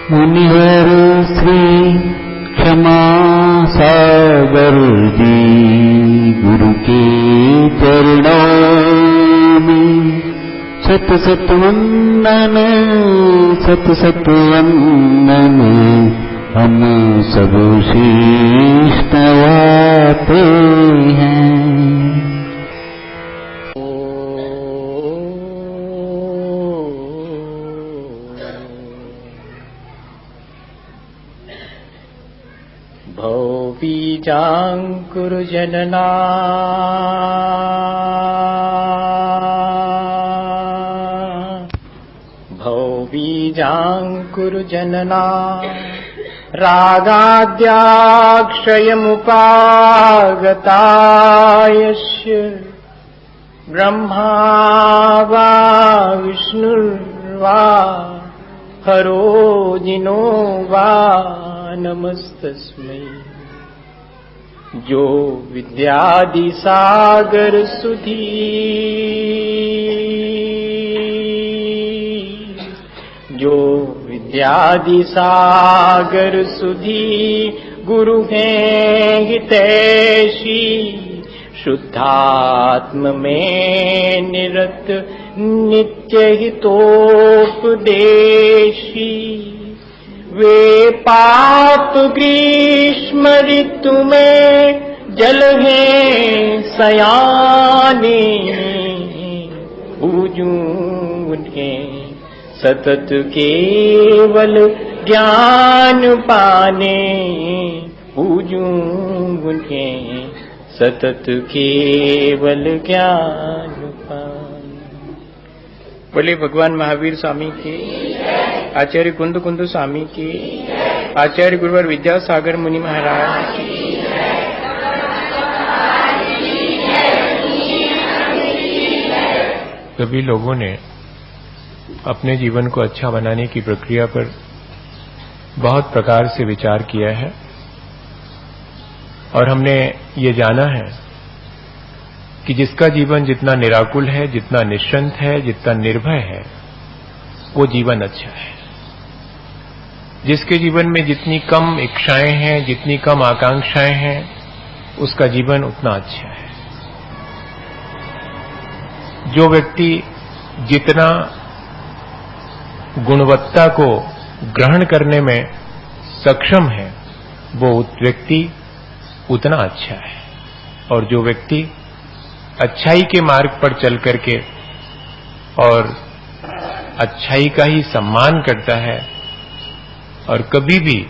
मुनिवर श्री क्षमा सागर जी गुरु के चरणों में सत सत वंदन, सत सत वंदन। हम सब शीश नवाते हैं। बीजांकुरजनना भवबीजांकुरजनना रागाद्याक्षयमुपागतायस्य ब्रह्मा वा विष्णुर्वा हरो जिनो वा नमस्तस्मै। जो विद्यादि सागर सुधी जो विद्यादि सागर सुधी गुरु हैं हितैषी शुद्धात्म में निरत नित्य हितोपदेशी। वे पाप ग्रीष्म ऋतु में जल हैं सयाने पूजूं उन्हें सतत केवल ज्ञान पाने पूजूं उन्हें सतत केवल ज्ञान पाने। बोले भगवान महावीर स्वामी की, आचार्य कुंद कुंद स्वामी की, आचार्य गुरुवर विद्यासागर मुनि महाराज की। सभी लोगों ने अपने जीवन को अच्छा बनाने की प्रक्रिया पर बहुत प्रकार से विचार किया है और हमने ये जाना है कि जिसका जीवन जितना निराकुल है, जितना निश्चिंत है, जितना निर्भय है, वो जीवन अच्छा है। जिसके जीवन में जितनी कम इच्छाएं हैं, जितनी कम आकांक्षाएं हैं, उसका जीवन उतना अच्छा है। जो व्यक्ति जितना गुणवत्ता को ग्रहण करने में सक्षम है, वो व्यक्ति उतना अच्छा है। और जो व्यक्ति अच्छाई के मार्ग पर चल करके और अच्छाई का ही सम्मान करता है और कभी भी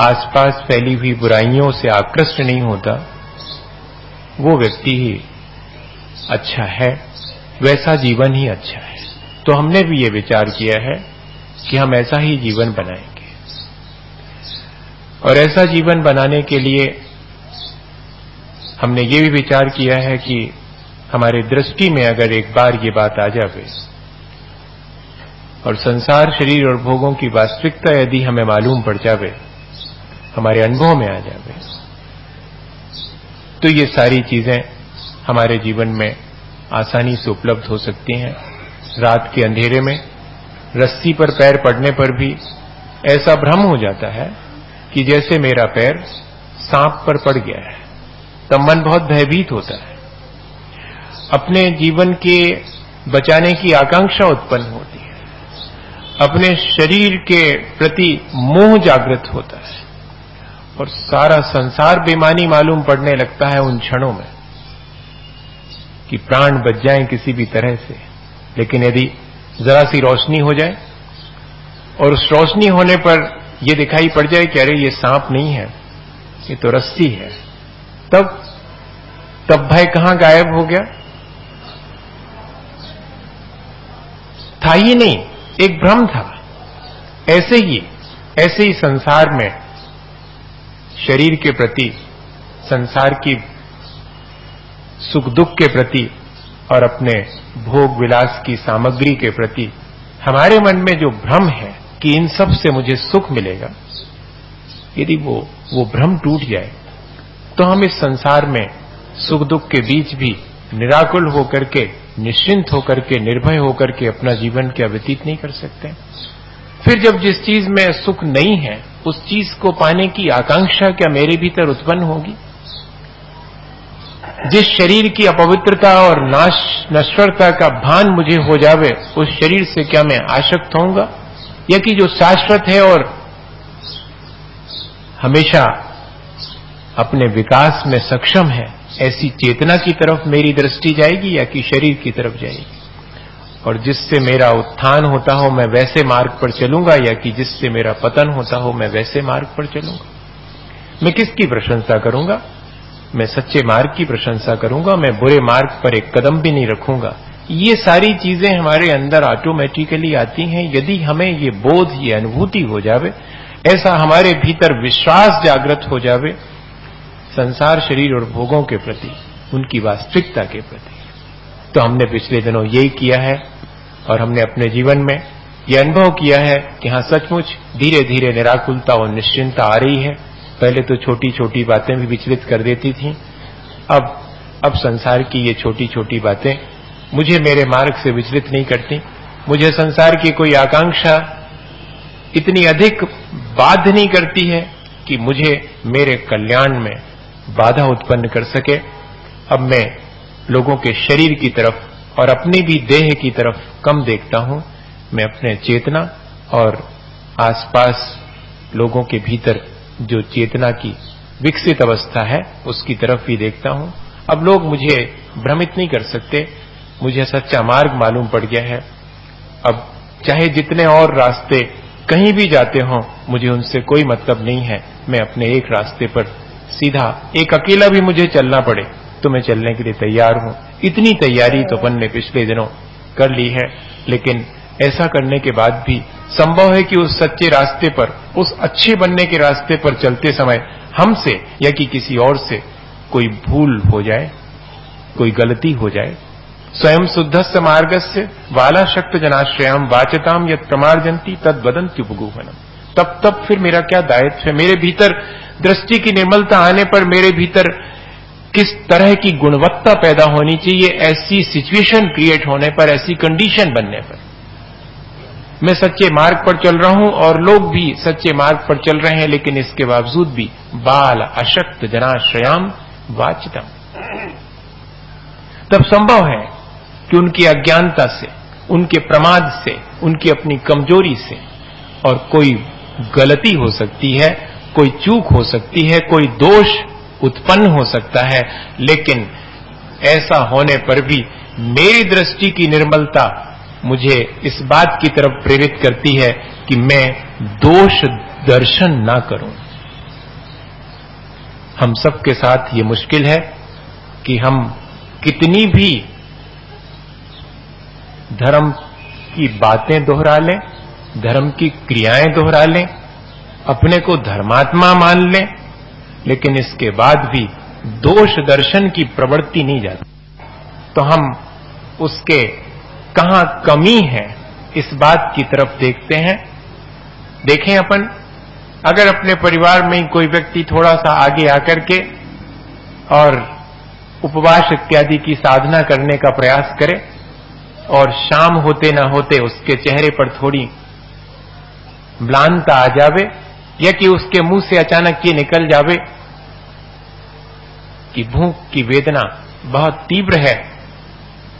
आसपास फैली हुई बुराइयों से आकृष्ट नहीं होता, वो व्यक्ति ही अच्छा है, वैसा जीवन ही अच्छा है। तो हमने भी ये विचार किया है कि हम ऐसा ही जीवन बनाएंगे। और ऐसा जीवन बनाने के लिए हमने ये भी विचार किया है कि हमारे दृष्टि में अगर एक बार ये बात आ जाए और संसार, शरीर और भोगों की वास्तविकता यदि हमें मालूम पड़ जावे, हमारे अनुभव में आ जावे, तो ये सारी चीजें हमारे जीवन में आसानी से उपलब्ध हो सकती हैं। रात के अंधेरे में रस्सी पर पैर पड़ने पर भी ऐसा भ्रम हो जाता है कि जैसे मेरा पैर सांप पर पड़ गया है, तब मन बहुत भयभीत होता है। अपने जीवन के बचाने की आकांक्षा उत्पन्न होती है, अपने शरीर के प्रति मोह जागृत होता है और सारा संसार बेमानी मालूम पड़ने लगता है उन क्षणों में कि प्राण बच जाएं किसी भी तरह से। लेकिन यदि जरा सी रोशनी हो जाए और उस रोशनी होने पर यह दिखाई पड़ जाए कि अरे ये सांप नहीं है, ये तो रस्सी है, तब भय कहां गायब हो गया? था ही नहीं, एक भ्रम था। ऐसे ही संसार में शरीर के प्रति, संसार की सुख दुख के प्रति और अपने भोग विलास की सामग्री के प्रति हमारे मन में जो भ्रम है कि इन सब से मुझे सुख मिलेगा, यदि वो भ्रम टूट जाए तो हम इस संसार में सुख दुख के बीच भी निराकुल होकर के, निश्चिंत होकर के, निर्भय होकर के अपना जीवन क्या व्यतीत नहीं कर सकते। फिर जब जिस चीज में सुख नहीं है उस चीज को पाने की आकांक्षा क्या मेरे भीतर उत्पन्न होगी? जिस शरीर की अपवित्रता और नश्वरता का भान मुझे हो जावे उस शरीर से क्या मैं आसक्त होऊंगा? या कि जो शाश्वत है और हमेशा अपने विकास में सक्षम है, ऐसी चेतना की तरफ मेरी दृष्टि जाएगी या कि शरीर की तरफ जाएगी? और जिससे मेरा उत्थान होता हो मैं वैसे मार्ग पर चलूंगा या कि जिससे मेरा पतन होता हो मैं वैसे मार्ग पर चलूंगा? मैं किसकी प्रशंसा करूंगा? मैं सच्चे मार्ग की प्रशंसा करूंगा, मैं बुरे मार्ग पर एक कदम भी नहीं रखूंगा। ये सारी चीजें हमारे अंदर ऑटोमेटिकली आती हैं यदि हमें ये बोध, ये अनुभूति हो जावे, ऐसा हमारे भीतर विश्वास जागृत हो जावे संसार, शरीर और भोगों के प्रति, उनकी वास्तविकता के प्रति। तो हमने पिछले दिनों यही किया है और हमने अपने जीवन में यह अनुभव किया है कि हाँ, सचमुच धीरे धीरे निराकुलता और निश्चिंतता आ रही है। पहले तो छोटी छोटी बातें भी विचलित कर देती थीं, अब संसार की ये छोटी छोटी बातें मुझे मेरे मार्ग से विचलित नहीं करती। मुझे संसार की कोई आकांक्षा इतनी अधिक बाध्य नहीं करती है कि मुझे मेरे कल्याण में बाधा उत्पन्न कर सके। अब मैं लोगों के शरीर की तरफ और अपनी भी देह की तरफ कम देखता हूं। मैं अपने चेतना और आसपास लोगों के भीतर जो चेतना की विकसित अवस्था है उसकी तरफ ही देखता हूं। अब लोग मुझे भ्रमित नहीं कर सकते, मुझे सच्चा मार्ग मालूम पड़ गया है। अब चाहे जितने और रास्ते कहीं भी जाते हों, मुझे उनसे कोई मतलब नहीं है। मैं अपने एक रास्ते पर सीधा, एक अकेला भी मुझे चलना पड़े तो मैं चलने के लिए तैयार हूं। इतनी तैयारी तो अपन ने पिछले दिनों कर ली है, लेकिन ऐसा करने के बाद भी संभव है कि उस सच्चे रास्ते पर, उस अच्छे बनने के रास्ते पर चलते समय हमसे या कि किसी और से कोई भूल हो जाए, कोई गलती हो जाए। स्वयं शुद्धस्य मार्गस्य वाला शक्त जनाश्रयाम वाचताम यत् प्रमार्जन्ति तद वदन्त्युपगूहनम। तब फिर मेरा क्या दायित्व है? मेरे भीतर दृष्टि की निर्मलता आने पर मेरे भीतर किस तरह की गुणवत्ता पैदा होनी चाहिए, ऐसी सिचुएशन क्रिएट होने पर, ऐसी कंडीशन बनने पर मैं सच्चे मार्ग पर चल रहा हूं और लोग भी सच्चे मार्ग पर चल रहे हैं, लेकिन इसके बावजूद भी बाल अशक्त जनाश्रयाम वाचितम। तब संभव है कि उनकी अज्ञानता से, उनके प्रमाद से, उनकी अपनी कमजोरी से और कोई गलती हो सकती है, कोई चूक हो सकती है, कोई दोष उत्पन्न हो सकता है, लेकिन ऐसा होने पर भी मेरी दृष्टि की निर्मलता मुझे इस बात की तरफ प्रेरित करती है कि मैं दोष दर्शन ना करूं। हम सबके साथ ये मुश्किल है कि हम कितनी भी धर्म की बातें दोहरा लें, धर्म की क्रियाएं दोहरा लें, अपने को धर्मात्मा मान लें, लेकिन इसके बाद भी दोष दर्शन की प्रवृत्ति नहीं जाती। तो हम उसके कहां कमी है इस बात की तरफ देखते हैं। देखें, अपन अगर अपने परिवार में कोई व्यक्ति थोड़ा सा आगे आकर के और उपवास इत्यादि की साधना करने का प्रयास करे और शाम होते न होते उसके चेहरे पर थोड़ी म्लानता आ जावे या कि उसके मुंह से अचानक ये निकल जावे कि भूख की वेदना बहुत तीव्र है,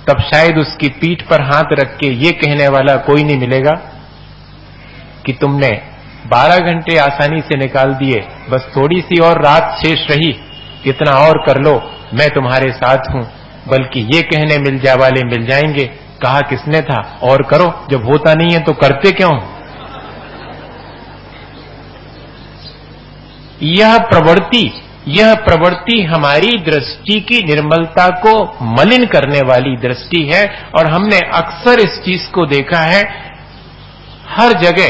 तब शायद उसकी पीठ पर हाथ रख के ये कहने वाला कोई नहीं मिलेगा कि तुमने 12 घंटे आसानी से निकाल दिए, बस थोड़ी सी और रात शेष रही, इतना और कर लो, मैं तुम्हारे साथ हूं। बल्कि ये कहने वाले मिल जाएंगे, कहा किसने था, और करो, जब होता नहीं है तो करते क्यों? यह प्रवृत्ति हमारी दृष्टि की निर्मलता को मलिन करने वाली दृष्टि है। और हमने अक्सर इस चीज को देखा है हर जगह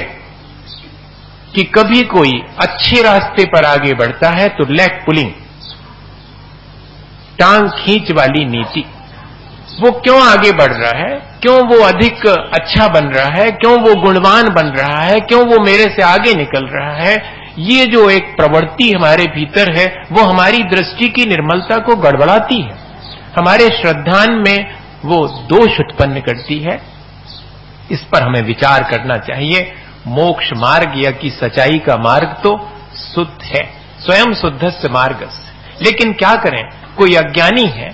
कि कभी कोई अच्छे रास्ते पर आगे बढ़ता है तो लेग पुलिंग, टांग खींच वाली नीति। वो क्यों आगे बढ़ रहा है, क्यों वो अधिक अच्छा बन रहा है, क्यों वो गुणवान बन रहा है, क्यों वो मेरे से आगे निकल रहा है, ये जो एक प्रवृत्ति हमारे भीतर है वो हमारी दृष्टि की निर्मलता को गड़बड़ाती है, हमारे श्रद्धान में वो दोष उत्पन्न करती है। इस पर हमें विचार करना चाहिए मोक्ष मार्ग या कि सच्चाई का मार्ग तो शुद्ध है, स्वयं शुद्धस्य मार्गस्य। लेकिन क्या करें, कोई अज्ञानी है,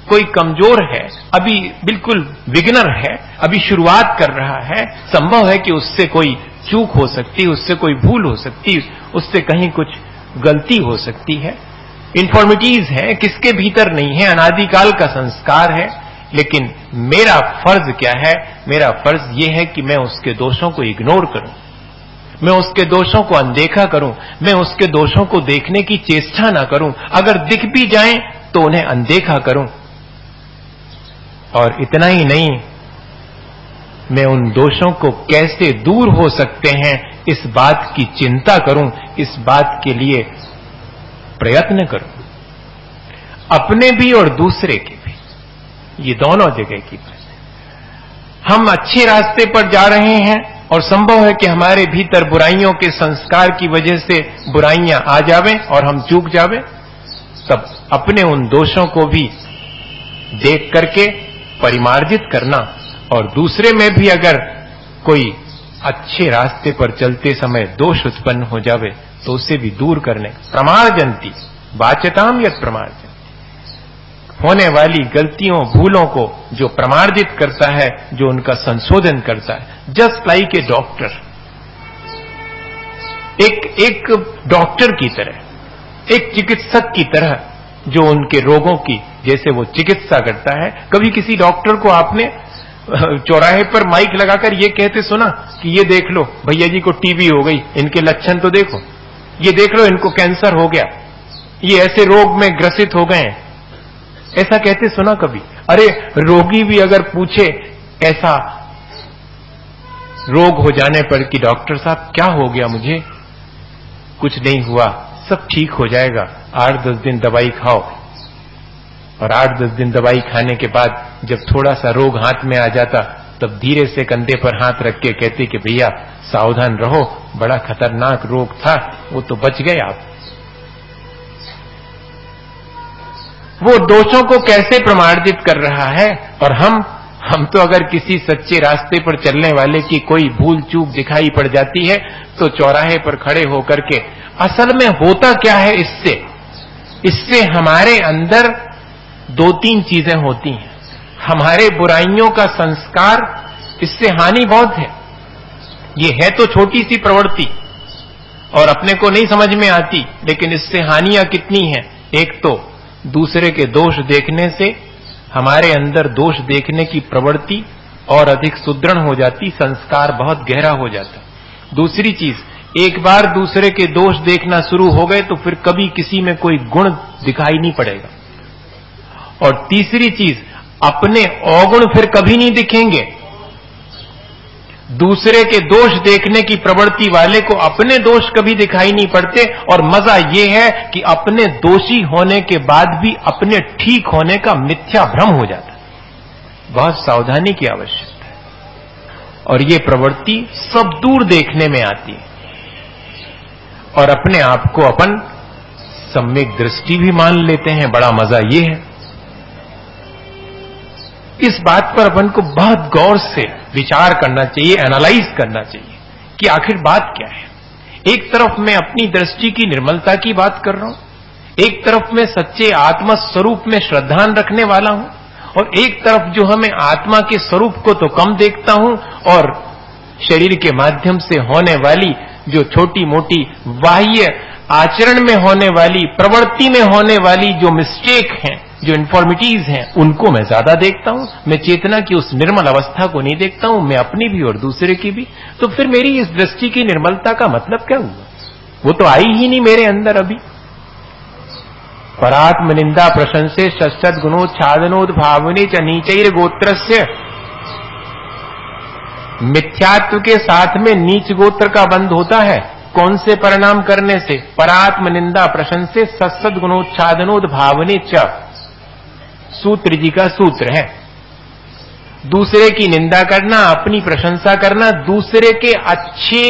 कोई कमजोर है, अभी बिल्कुल बिगिनर है, अभी शुरुआत कर रहा है, संभव है कि उससे कोई चूक हो सकती, उससे कोई भूल हो सकती, उससे कहीं कुछ गलती हो सकती है। इन्फॉर्मिटीज है, किसके भीतर नहीं है, अनादिकाल का संस्कार है। लेकिन मेरा फर्ज क्या है, मेरा फर्ज यह है कि मैं उसके दोषों को इग्नोर करूं, मैं उसके दोषों को अनदेखा करूं, मैं उसके दोषों को देखने की चेष्टा ना करूं, अगर दिख भी जाएं तो उन्हें अनदेखा करूं। और इतना ही नहीं, मैं उन दोषों को कैसे दूर हो सकते हैं इस बात की चिंता करूं, इस बात के लिए प्रयत्न करूं, अपने भी और दूसरे के भी, ये दोनों जगह की बात है। हम अच्छे रास्ते पर जा रहे हैं और संभव है कि हमारे भीतर बुराइयों के संस्कार की वजह से बुराइयां आ जावें और हम चूक जावें, तब अपने उन दोषों को भी देख करके परिमार्जित करना, और दूसरे में भी अगर कोई अच्छे रास्ते पर चलते समय दोष उत्पन्न हो जावे तो उसे भी दूर करने, प्रमार्जन्ति वाच्यताम यत् प्रमार्जन्ति, होने वाली गलतियों भूलों को जो प्रमार्जित करता है, जो उनका संशोधन करता है। जस्ट लाइक ए डॉक्टर, एक डॉक्टर की तरह, एक चिकित्सक की तरह, जो उनके रोगों की जैसे वो चिकित्सा करता है। कभी किसी डॉक्टर को आपने चौराहे पर माइक लगाकर ये कहते सुना कि ये देख लो भैया जी को टीबी हो गई, इनके लक्षण तो देखो, ये देख लो इनको कैंसर हो गया, ये ऐसे रोग में ग्रसित हो गए हैं, ऐसा कहते सुना कभी? अरे रोगी भी अगर पूछे ऐसा रोग हो जाने पर कि डॉक्टर साहब क्या हो गया मुझे, कुछ नहीं हुआ, सब ठीक हो जाएगा, 8-10 दिन दवाई खाओ। और 8-10 दिन दवाई खाने के बाद जब थोड़ा सा रोग हाथ में आ जाता, तब धीरे से कंधे पर हाथ रख के कहते कि भैया सावधान रहो, बड़ा खतरनाक रोग था, वो तो बच गए आप। वो दोषों को कैसे प्रमार्जित कर रहा है, और हम तो अगर किसी सच्चे रास्ते पर चलने वाले की कोई भूल चूक दिखाई पड़ जाती है तो चौराहे पर खड़े होकर के, असल में होता क्या है इससे हमारे अंदर 2-3 चीजें होती हैं। हमारे बुराइयों का संस्कार, इससे हानि बहुत है। ये है तो छोटी सी प्रवृत्ति और अपने को नहीं समझ में आती, लेकिन इससे हानियां कितनी हैं। एक तो दूसरे के दोष देखने से हमारे अंदर दोष देखने की प्रवृत्ति और अधिक सुदृढ़ हो जाती, संस्कार बहुत गहरा हो जाता। दूसरी चीज, एक बार दूसरे के दोष देखना शुरू हो गए तो फिर कभी किसी में कोई गुण दिखाई नहीं पड़ेगा। और तीसरी चीज, अपने अवगुण फिर कभी नहीं दिखेंगे। दूसरे के दोष देखने की प्रवृत्ति वाले को अपने दोष कभी दिखाई नहीं पड़ते, और मजा यह है कि अपने दोषी होने के बाद भी अपने ठीक होने का मिथ्या भ्रम हो जाता है। बहुत सावधानी की आवश्यकता है। और ये प्रवृत्ति सब दूर देखने में आती है, और अपने आप को अपन सम्यक दृष्टि भी मान लेते हैं। बड़ा मजा ये है। इस बात पर अपन को बहुत गौर से विचार करना चाहिए, एनालाइज करना चाहिए कि आखिर बात क्या है। एक तरफ मैं अपनी दृष्टि की निर्मलता की बात कर रहा हूं, एक तरफ मैं सच्चे आत्मा स्वरूप में श्रद्धान रखने वाला हूं, और एक तरफ जो हमें आत्मा के स्वरूप को तो कम देखता हूं, और शरीर के माध्यम से होने वाली जो छोटी मोटी बाह्य आचरण में होने वाली, प्रवृत्ति में होने वाली जो मिस्टेक हैं, जो इन्फॉर्मिटीज हैं, उनको मैं ज्यादा देखता हूं। मैं चेतना की उस निर्मल अवस्था को नहीं देखता हूं, मैं अपनी भी और दूसरे की भी। तो फिर मेरी इस दृष्टि की निर्मलता का मतलब क्या हुआ? वो तो आई ही नहीं मेरे अंदर अभी। परात्म निंदा प्रशंसे सत्सद गुणोच्छादनोद्भावने च नीचैर गोत्रस्य, मिथ्यात्व के साथ में नीच गोत्र का बंध होता है। कौन से परिणाम करने से? परात्म निंदा प्रशंसे सत्सद गुणोच्छादनोद्भावने च, सूत्र जी का सूत्र है। दूसरे की निंदा करना, अपनी प्रशंसा करना, दूसरे के अच्छे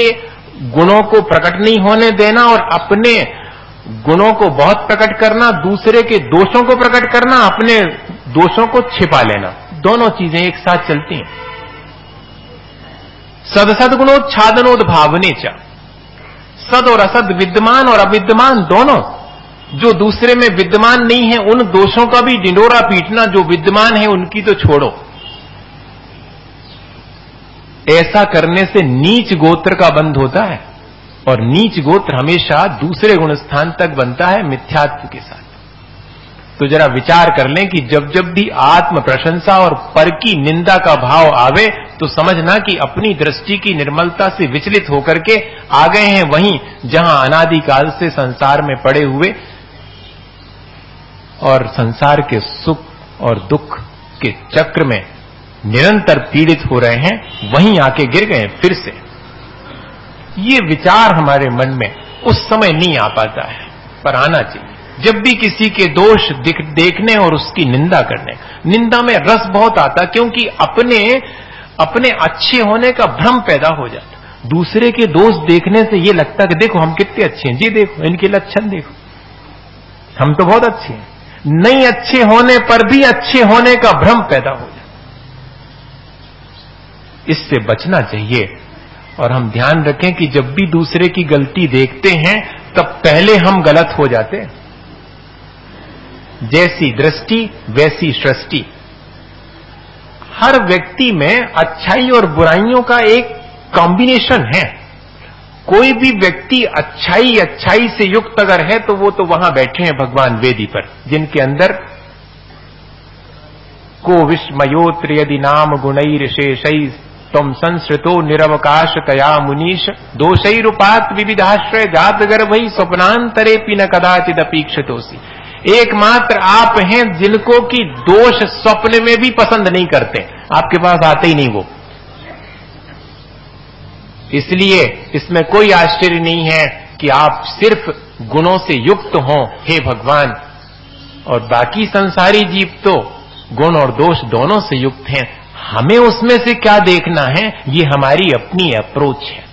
गुणों को प्रकट नहीं होने देना और अपने गुणों को बहुत प्रकट करना, दूसरे के दोषों को प्रकट करना, अपने दोषों को छिपा लेना, दोनों चीजें एक साथ चलती हैं। सद सदगुणोच्छादनोद्भावने च, सद और असद, विद्यमान और अविद्यमान दोनों, जो दूसरे में विद्यमान नहीं है उन दोषों का भी डिंडोरा पीटना, जो विद्यमान है उनकी तो छोड़ो। ऐसा करने से नीच गोत्र का बंध होता है, और नीच गोत्र हमेशा दूसरे गुण स्थान तक बनता है मिथ्यात्व के साथ। तो जरा विचार कर लें कि जब जब भी आत्म प्रशंसा और पर की निंदा का भाव आवे तो समझना कि अपनी दृष्टि की निर्मलता से विचलित होकर के आ गए हैं वहीं जहां अनादिकाल से संसार में पड़े हुए और संसार के सुख और दुख के चक्र में निरंतर पीड़ित हो रहे हैं, वहीं आके गिर गए फिर से। ये विचार हमारे मन में उस समय नहीं आ पाता है, पर आना चाहिए। जब भी किसी के दोष देखने और उसकी निंदा करने, निंदा में रस बहुत आता, क्योंकि अपने अच्छे होने का भ्रम पैदा हो जाता। दूसरे के दोष देखने से ये लगता कि देखो हम कितने अच्छे हैं, जी देखो इनके लक्षण देखो, हम तो बहुत अच्छे हैं। नहीं अच्छे होने पर भी अच्छे होने का भ्रम पैदा हो जाता। इससे बचना चाहिए। और हम ध्यान रखें कि जब भी दूसरे की गलती देखते हैं तब पहले हम गलत हो जाते हैं। जैसी दृष्टि वैसी सृष्टि। हर व्यक्ति में अच्छाई और बुराइयों का एक कॉम्बिनेशन है। कोई भी व्यक्ति अच्छाई से युक्त अगर है तो वो तो वहां बैठे हैं भगवान वेदी पर, जिनके अंदर को विस्मयोत्र यदि नाम गुणैर्शेषै तम संस्कृतो निरवकाश तया मुनीश दोषैरुपात विविधाश्रय जात गर्भै स्वप्नांतरे न कदाचिदपीक्षितोसी। एकमात्र आप हैं जिनको कि दोष स्वप्न में भी पसंद नहीं करते, आपके पास आते ही नहीं वो। इसलिए इसमें कोई आश्चर्य नहीं है कि आप सिर्फ गुणों से युक्त हों हे भगवान, और बाकी संसारी जीव तो गुण और दोष दोनों से युक्त हैं। हमें उसमें से क्या देखना है, ये हमारी अपनी अप्रोच है।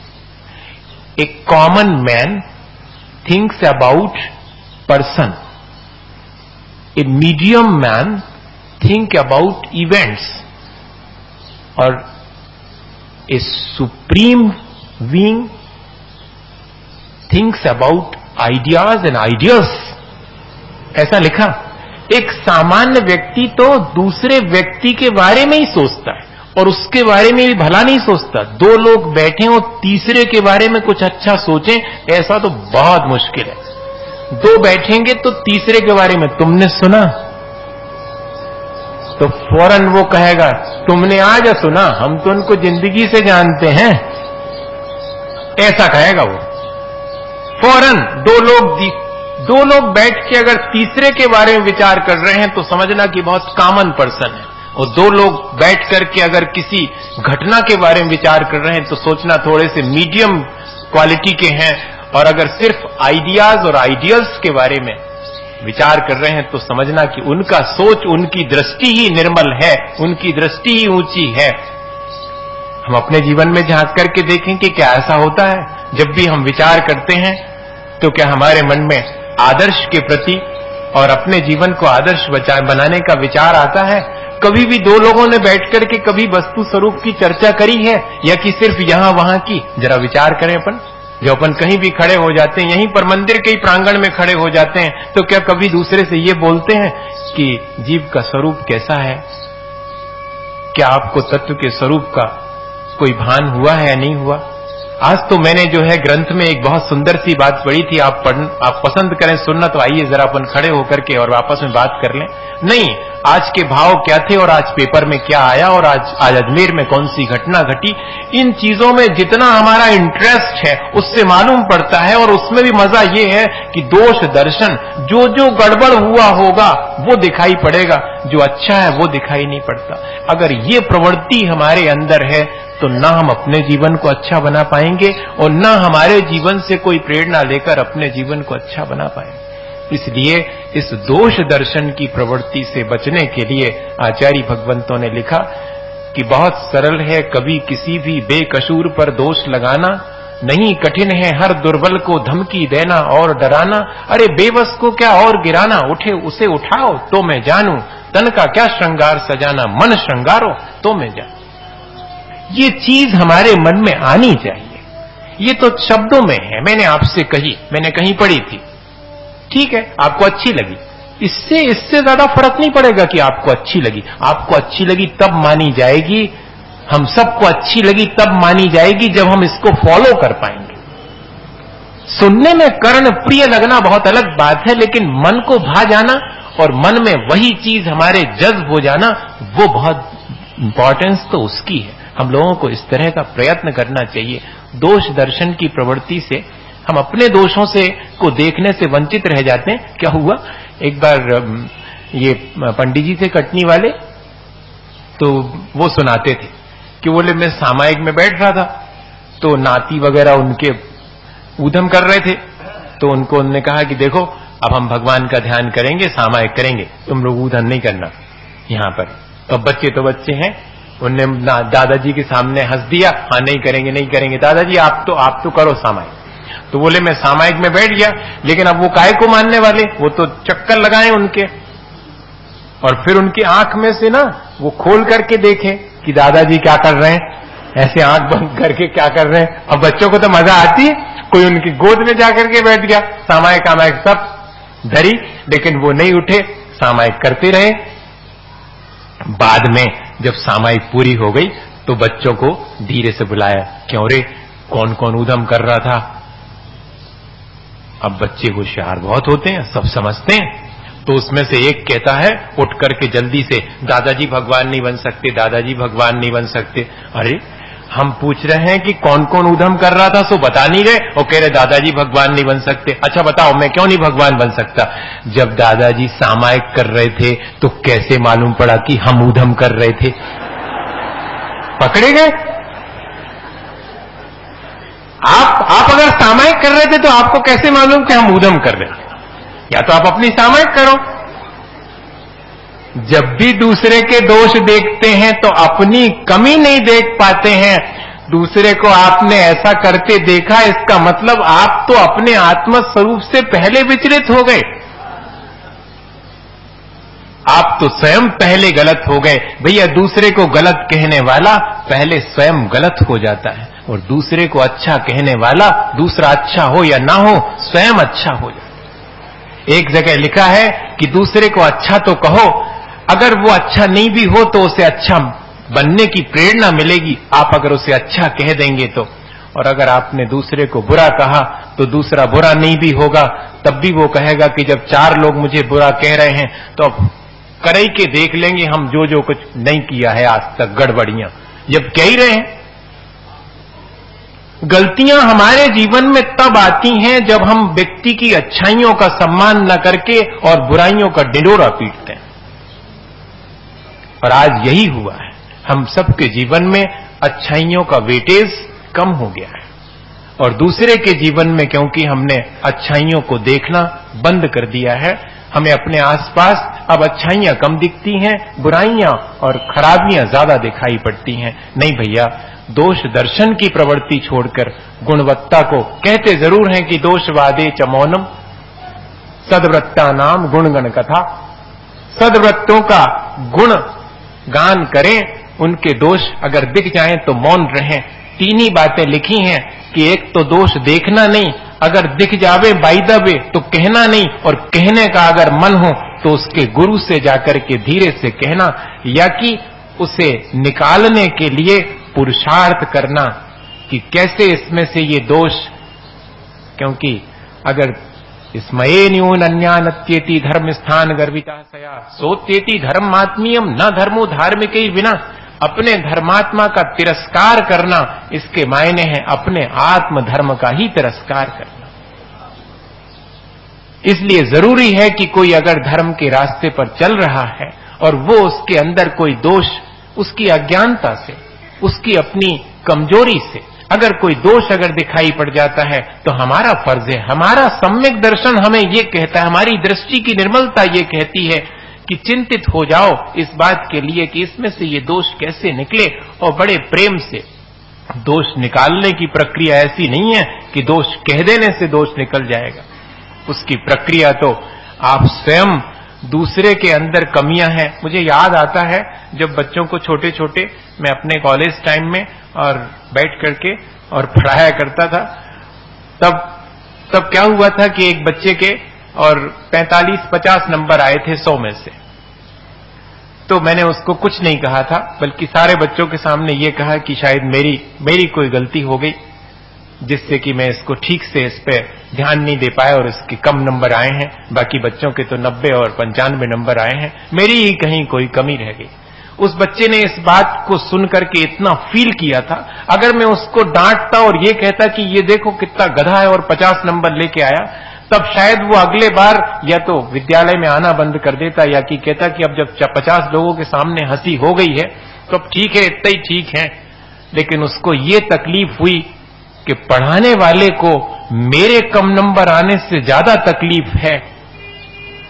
A common man thinks about person, a medium man think about events, और a supreme being thinks about ideas and ideals. ऐसा लिखा। एक सामान्य व्यक्ति तो दूसरे व्यक्ति के बारे में ही सोचता है और उसके बारे में भी भला नहीं सोचता। दो लोग बैठे हो तीसरे के बारे में कुछ अच्छा सोचें, ऐसा तो बहुत मुश्किल है। दो बैठेंगे तो तीसरे के बारे में तुमने सुना तो फौरन वो कहेगा तुमने आज सुना, हम तो उनको जिंदगी से जानते हैं, ऐसा कहेगा वो फौरन। दो लोग बैठ के अगर तीसरे के बारे में विचार कर रहे हैं तो समझना कि बहुत कॉमन पर्सन है, और दो लोग बैठ करके अगर किसी घटना के बारे में विचार कर रहे हैं तो सोचना थोड़े से मीडियम क्वालिटी के हैं, और अगर सिर्फ आइडियाज और आइडियल्स के बारे में विचार कर रहे हैं तो समझना कि उनका सोच, उनकी दृष्टि ही निर्मल है, उनकी दृष्टि ही ऊंची है। हम अपने जीवन में झांक करके देखें कि क्या ऐसा होता है। जब भी हम विचार करते हैं तो क्या हमारे मन में आदर्श के प्रति और अपने जीवन को आदर्श बनाने का विचार आता है? कभी भी दो लोगों ने बैठ करके कभी वस्तु स्वरूप की चर्चा करी है, या कि सिर्फ यहां वहां की? जरा विचार करें अपन। जो अपन कहीं भी खड़े हो जाते हैं, यहीं पर मंदिर के ही प्रांगण में खड़े हो जाते हैं, तो क्या कभी दूसरे से ये बोलते हैं कि जीव का स्वरूप कैसा है? क्या आपको तत्व के स्वरूप का कोई भान हुआ है या नहीं हुआ? आज तो मैंने जो है ग्रंथ में एक बहुत सुंदर सी बात पढ़ी थी। आप पसंद करें सुनना तो आइए जरा अपन खड़े होकर के और आपस में बात कर लें। नहीं, आज के भाव क्या थे और आज पेपर में क्या आया और आज अजमेर में कौन सी घटना घटी, इन चीजों में जितना हमारा इंटरेस्ट है उससे मालूम पड़ता है। और उसमें भी मजा ये है कि दोष दर्शन, जो जो गड़बड़ हुआ होगा वो दिखाई पड़ेगा, जो अच्छा है वो दिखाई नहीं पड़ता। अगर ये प्रवृत्ति हमारे अंदर है तो ना हम अपने जीवन को अच्छा बना पाएंगे और ना हमारे जीवन से कोई प्रेरणा लेकर अपने जीवन को अच्छा बना पाएंगे। इसलिए इस दोष दर्शन की प्रवृत्ति से बचने के लिए आचार्य भगवंतों ने लिखा कि बहुत सरल है कभी किसी भी बेकसूर पर दोष लगाना, नहीं कठिन है हर दुर्बल को धमकी देना और डराना। अरे बेबस को क्या और गिराना, उठे उसे उठाओ तो मैं जानूं, तन का क्या श्रृंगार सजाना, मन श्रृंगारो तो मैं जानूं। ये चीज हमारे मन में आनी चाहिए। ये तो शब्दों में है, मैंने आपसे कही, मैंने कहीं पढ़ी थी, ठीक है, आपको अच्छी लगी, इससे ज्यादा फर्क नहीं पड़ेगा कि आपको अच्छी लगी। आपको अच्छी लगी तब मानी जाएगी, हम सबको अच्छी लगी तब मानी जाएगी जब हम इसको फॉलो कर पाएंगे। सुनने में कर्ण प्रिय लगना बहुत अलग बात है, लेकिन मन को भा जाना और मन में वही चीज हमारे जज्ब हो जाना, वो बहुत इंपॉर्टेंस तो उसकी है। हम लोगों को इस तरह का प्रयत्न करना चाहिए। दोष दर्शन की प्रवृत्ति से हम अपने दोषों से को देखने से वंचित रह जाते हैं। क्या हुआ, एक बार ये पंडित जी थे कटनी वाले, तो वो सुनाते थे कि बोले मैं सामायिक में बैठ रहा था, तो नाती वगैरह उनके ऊधम कर रहे थे, तो उनको उन्होंने कहा कि देखो अब हम भगवान का ध्यान करेंगे, सामायिक करेंगे, तुम लोग ऊधम नहीं करना यहां पर। तो बच्चे हैं, उनने दादाजी के सामने हंस दिया, हाँ नहीं करेंगे नहीं करेंगे, दादाजी आप तो करो सामायिक। तो बोले मैं सामायिक में बैठ गया, लेकिन अब वो काय को मानने वाले, वो तो चक्कर लगाए उनके, और फिर उनकी आंख में से ना वो खोल करके देखे कि दादाजी क्या कर रहे हैं, ऐसे आंख बंद करके क्या कर रहे हैं। अब बच्चों को तो मजा आती है, कोई उनकी गोद में जाकर के बैठ गया, सामायिक आमायिक सब धरी, लेकिन वो नहीं उठे, सामायिक करते रहे। बाद में जब सामायिक पूरी हो गई तो बच्चों को धीरे से बुलाया, क्यों रे कौन कौन ऊधम कर रहा था। अब बच्चे होशियार बहुत होते हैं, सब समझते हैं, तो उसमें से एक कहता है उठ करके जल्दी से, दादाजी भगवान नहीं बन सकते, दादाजी भगवान नहीं बन सकते। अरे हम पूछ रहे हैं कि कौन कौन ऊधम कर रहा था, सो बता नहीं रहे, और कह रहे दादाजी भगवान नहीं बन सकते। अच्छा बताओ मैं क्यों नहीं भगवान बन सकता? जब दादाजी सामायिक कर रहे थे तो कैसे मालूम पड़ा कि हम ऊधम कर रहे थे? पकड़े गए। आप अगर सामायिक कर रहे थे तो आपको कैसे मालूम कि हम ऊधम कर रहे थे? या तो आप अपनी सामायिक करो। जब भी दूसरे के दोष देखते हैं तो अपनी कमी नहीं देख पाते हैं। दूसरे को आपने ऐसा करते देखा, इसका मतलब आप तो अपने आत्म स्वरूप से पहले विचलित हो गए, आप तो स्वयं पहले गलत हो गए। भैया दूसरे को गलत कहने वाला पहले स्वयं गलत हो जाता है, और दूसरे को अच्छा कहने वाला, दूसरा अच्छा हो या ना हो, स्वयं अच्छा हो जाता है। एक जगह लिखा है कि दूसरे को अच्छा तो कहो, अगर वो अच्छा नहीं भी हो तो उसे अच्छा बनने की प्रेरणा मिलेगी, आप अगर उसे अच्छा कह देंगे तो। और अगर आपने दूसरे को बुरा कहा तो दूसरा बुरा नहीं भी होगा, तब भी वो कहेगा कि जब 4 लोग मुझे बुरा कह रहे हैं तो अब करई के देख लेंगे हम जो कुछ नहीं किया है आज तक गड़बड़ियां, जब कह ही रहे हैं। गलतियां हमारे जीवन में तब आती हैं जब हम व्यक्ति की अच्छाइयों का सम्मान न करके और बुराइयों का डिंडोरा पीटते हैं। और आज यही हुआ है, हम सबके जीवन में अच्छाइयों का वेटेज कम हो गया है, और दूसरे के जीवन में क्योंकि हमने अच्छाइयों को देखना बंद कर दिया है, हमें अपने आसपास अब अच्छाइयां कम दिखती हैं, बुराइयां और खराबियां ज्यादा दिखाई पड़ती हैं। नहीं भैया, दोष दर्शन की प्रवृत्ति छोड़कर गुणवत्ता को कहते जरूर हैं कि दोषवादे च मौनम सद्वृत्ता नाम गुणगण कथा। सद्वृत्तों का गुण गान करें, उनके दोष अगर दिख जाएं तो मौन रहें। 3 ही बातें लिखी हैं कि एक तो दोष देखना नहीं, अगर दिख जावे बाय द वे तो कहना नहीं, और कहने का अगर मन हो तो उसके गुरु से जाकर के धीरे से कहना, या कि उसे निकालने के लिए पुरुषार्थ करना कि कैसे इसमें से ये दोष, क्योंकि अगर स्मये न्यूनन्यानत्येति धर्म स्थान गर्विता सया सोत्येति धर्मात्मीयम न धर्मो धार्मिक ही बिना। अपने धर्मात्मा का तिरस्कार करना, इसके मायने हैं अपने आत्म धर्म का ही तिरस्कार करना। इसलिए जरूरी है कि कोई अगर धर्म के रास्ते पर चल रहा है और वो उसके अंदर कोई दोष, उसकी अज्ञानता से, उसकी अपनी कमजोरी से अगर कोई दोष अगर दिखाई पड़ जाता है, तो हमारा फर्ज है, हमारा सम्यक दर्शन हमें ये कहता है, हमारी दृष्टि की निर्मलता ये कहती है कि चिंतित हो जाओ इस बात के लिए कि इसमें से ये दोष कैसे निकले, और बड़े प्रेम से दोष निकालने की प्रक्रिया ऐसी नहीं है कि दोष कह देने से दोष निकल जाएगा। उसकी प्रक्रिया तो आप स्वयं दूसरे के अंदर कमियां हैं। मुझे याद आता है जब बच्चों को छोटे छोटे मैं अपने कॉलेज टाइम में और बैठ करके और पढ़ाया करता था, तब क्या हुआ था कि एक बच्चे के और 45-50 नंबर आए थे 100 में से। तो मैंने उसको कुछ नहीं कहा था, बल्कि सारे बच्चों के सामने ये कहा कि शायद मेरी कोई गलती हो गई जिससे कि मैं इसको ठीक से इस पे ध्यान नहीं दे पाया और इसके कम नंबर आए हैं। बाकी बच्चों के तो 90 और 95 नंबर आए हैं, मेरी ही कहीं कोई कमी रह गई। उस बच्चे ने इस बात को सुन करके इतना फील किया था। अगर मैं उसको डांटता और ये कहता कि ये देखो कितना गधा है और 50 नंबर लेके आया, तब शायद वो अगले बार या तो विद्यालय में आना बंद कर देता या कि कहता कि अब जब 50 लोगों के सामने हंसी हो गई है तो अब ठीक है, इतना ही ठीक है। लेकिन उसको ये तकलीफ हुई कि पढ़ाने वाले को मेरे कम नंबर आने से ज्यादा तकलीफ है,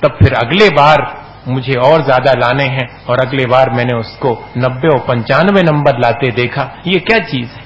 तब फिर अगले बार मुझे और ज्यादा लाने हैं। और अगले बार मैंने उसको 90 और 95 नंबर लाते देखा। ये क्या चीज है?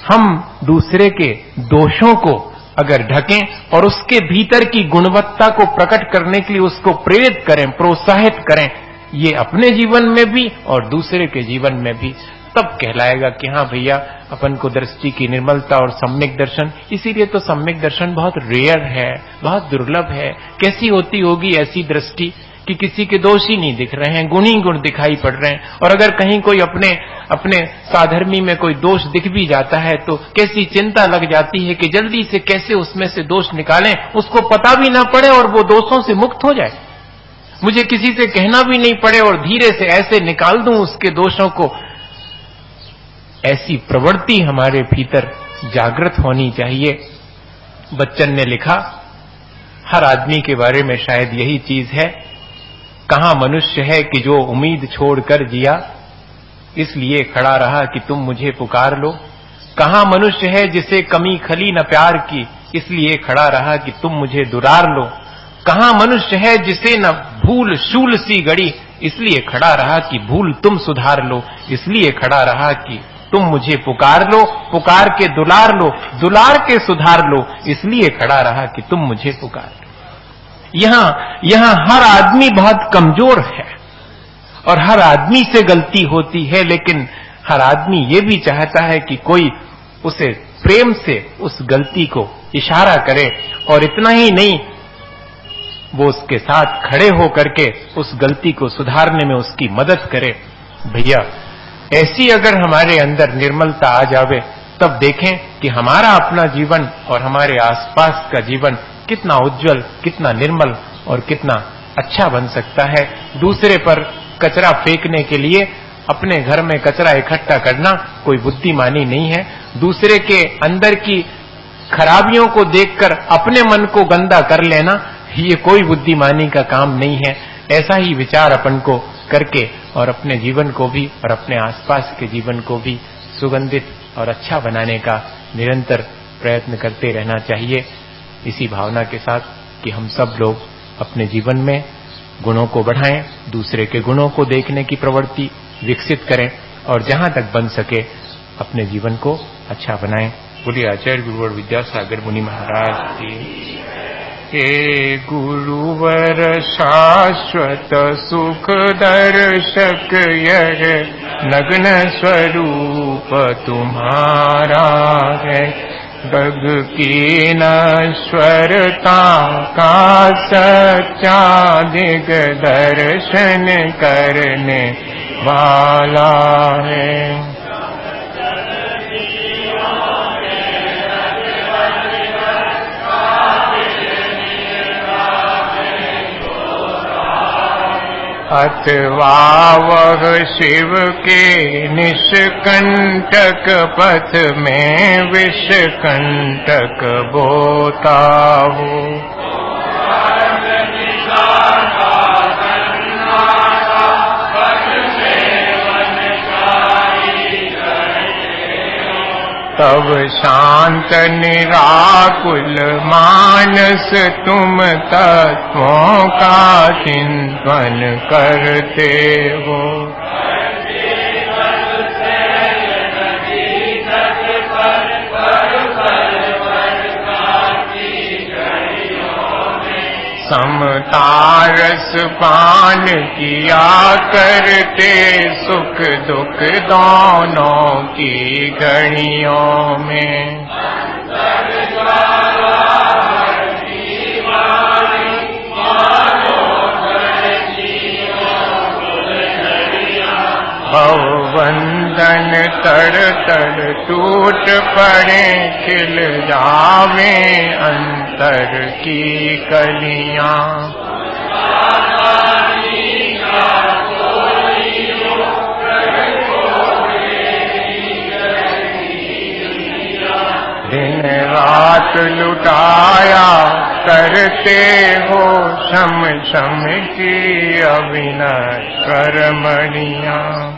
हम दूसरे के दोषों को अगर ढकें और उसके भीतर की गुणवत्ता को प्रकट करने के लिए उसको प्रेरित करें, प्रोत्साहित करें, ये अपने जीवन में भी और दूसरे के जीवन में भी, तब कहलाएगा कि हाँ भैया, अपन को दृष्टि की निर्मलता और सम्यक दर्शन। इसीलिए तो सम्यक दर्शन बहुत रेयर है, बहुत दुर्लभ है। कैसी होती होगी ऐसी दृष्टि कि किसी के दोष ही नहीं दिख रहे हैं, गुण ही गुण दिखाई पड़ रहे हैं। और अगर कहीं कोई अपने साधर्मी में कोई दोष दिख भी जाता है तो कैसी चिंता लग जाती है कि जल्दी से कैसे उसमें से दोष निकालें, उसको पता भी ना पड़े और वो दोषों से मुक्त हो जाए, मुझे किसी से कहना भी नहीं पड़े और धीरे से ऐसे निकाल दूं उसके दोषों को। ऐसी प्रवृत्ति हमारे भीतर जागृत होनी चाहिए। बच्चन ने लिखा, हर आदमी के बारे में शायद यही चीज है, कहां मनुष्य है कि जो उम्मीद छोड़कर जिया, इसलिए खड़ा रहा कि तुम मुझे पुकार लो। कहां मनुष्य है जिसे कमी खली न प्यार की, इसलिए खड़ा रहा कि तुम मुझे दुलार लो। कहां मनुष्य है जिसे न भूल शूल सी गड़ी, इसलिए खड़ा रहा कि भूल तुम सुधार लो। इसलिए खड़ा रहा कि तुम मुझे पुकार लो, पुकार के दुलार लो, दुलार के सुधार लो। इसलिए खड़ा रहा कि तुम मुझे पुकार लो। यहां हर आदमी बहुत कमजोर है और हर आदमी से गलती होती है, लेकिन हर आदमी ये भी चाहता है कि कोई उसे प्रेम से उस गलती को इशारा करे, और इतना ही नहीं, वो उसके साथ खड़े होकर के उस गलती को सुधारने में उसकी मदद करे। भैया, ऐसी अगर हमारे अंदर निर्मलता आ जावे, तब देखें कि हमारा अपना जीवन और हमारे आसपास का जीवन कितना उज्जवल, कितना निर्मल और कितना अच्छा बन सकता है। दूसरे पर कचरा फेंकने के लिए अपने घर में कचरा इकट्ठा करना कोई बुद्धिमानी नहीं है। दूसरे के अंदर की खराबियों को देखकर अपने मन को गंदा कर लेना, ये कोई बुद्धिमानी का काम नहीं है। ऐसा ही विचार अपन को करके और अपने जीवन को भी और अपने आसपास के जीवन को भी सुगंधित और अच्छा बनाने का निरंतर प्रयत्न करते रहना चाहिए। इसी भावना के साथ कि हम सब लोग अपने जीवन में गुणों को बढ़ाएं, दूसरे के गुणों को देखने की प्रवृत्ति विकसित करें और जहां तक बन सके अपने जीवन को अच्छा बनाएं। बोलिए आचार्य गुरुवर विद्यासागर मुनि महाराज की। हे गुरुवर शाश्वत सुख दर्शक, यह नग्न स्वरूप तुम्हारा है। बग की नश्वरता का सच्चा दिग्दर्शन करने वाला है। अथवा वह शिव के निष्कंटक पथ में विषकंटक बोता हो। तब शांत निराकुल मानस तुम तत्वों का चिंतन करते हो। समतारस पान किया करते सुख दुख दोनों की घड़ियों में। भवबंधन तड़ तड़ टूट पड़े खिल जावे अंतर की कलियां। दिन रात लुटाया करते हो शम शम की अविनश्वर मणियां।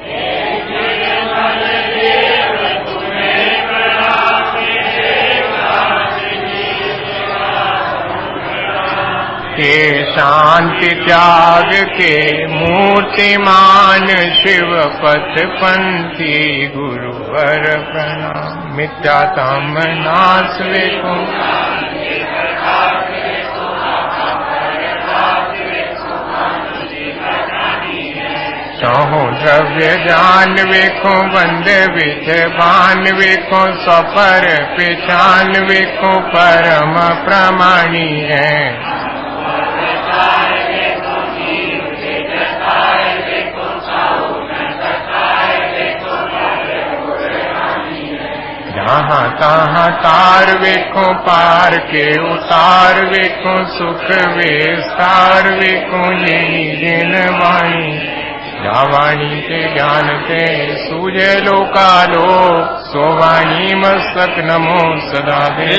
के शांति त्याग के मूर्तिमान शिव पथ पंथी गुरुवर प्रणाम। मिथ्यातम नाश वेको चौहों द्रव्य जान वेखो बंदे विध बान वेखो सफर पहचान वेखो परम प्रमाणी है। जहाँ तहाँ तार वेखो पार के उतार वेखो सुख विस्तार वेखो यही जिन वाणी। जा वाणी के ज्ञान ते सूझे लोकालो सो वाणी मस्तक नमो सदा दे।